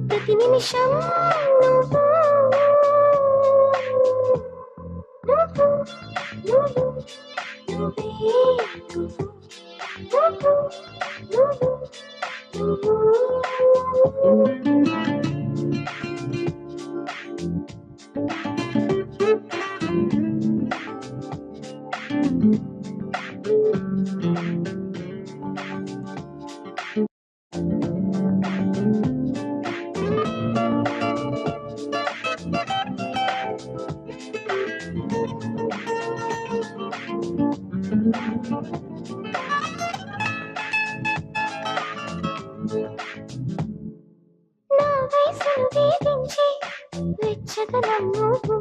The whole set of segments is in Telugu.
ప్రతి నిమిషం వెచ్చదనం నువ్వు,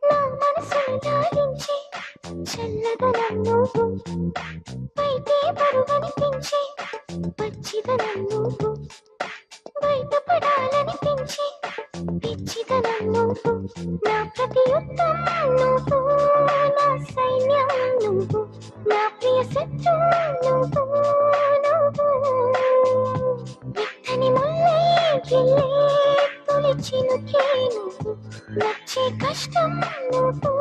నా మనసును లాలించి చల్లదనం నువ్వు, బయటే పరుగనిపించి పచ్చిదనం నువ్వు, బయటపడాలనిపించి పిచ్చిదనం నువ్వు, నా ప్రతి యుద్ధం నువ్వు, నా సైన్యం నువ్వు, నా ప్రియ శత్రు నువ్వు, విత్తని ముల్లే గిల్లే తొలి చినుకే నువ్వు, నచ్చే కష్టం నువ్వు,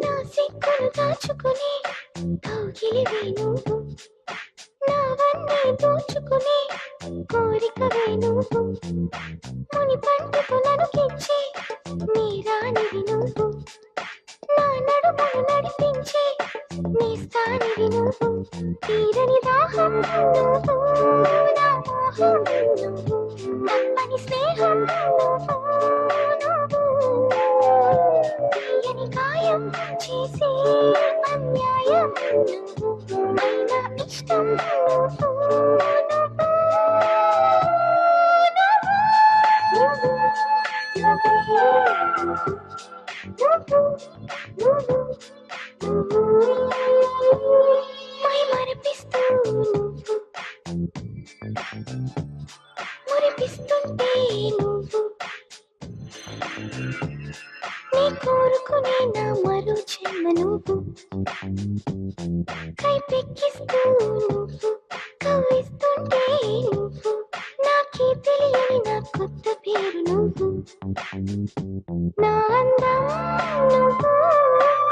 నా సిక్కులు దాచుకుని కౌగిలివే నువ్వు, నావన్నీ దోచుకుని కోరికవే నువ్వు, ముని పంటకు నడుకించి నీ రాణివి నువ్వు, నా నడుమును నడిపించి నీ స్థానివి నువ్వు, తీరని దాహం నువ్వు, నా మోహం నువ్వు, తప్పని స్నేహం నువ్వు, తీయని గాయం చేసే అన్యాయం నువ్వు, అయినా ఇష్టం నువ్వు, మై మరిపిస్తూ నువ్వు, మురిపిస్తుంటే నువ్వు, నీ కోరుకునే నా మరో జన్మ నువ్వు, కైపెక్కిస్తూ నువ్వు, కవ్విస్తుంటే నువ్వు, నాకే తెలియని నా కొత్త పేరు నువ్వు, నా అందం నువ్వు,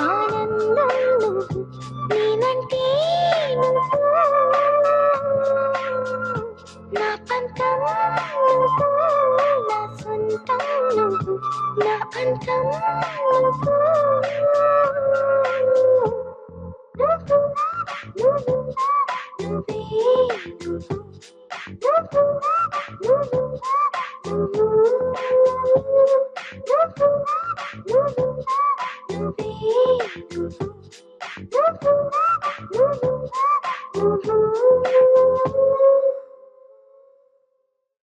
ఆనందం నువ్వు, నేనంటే నువ్వు, నా పంతం నువ్వు, నా సొంతం నువ్వు, నా అంతం నువ్వు, నువ్వే నువ్వు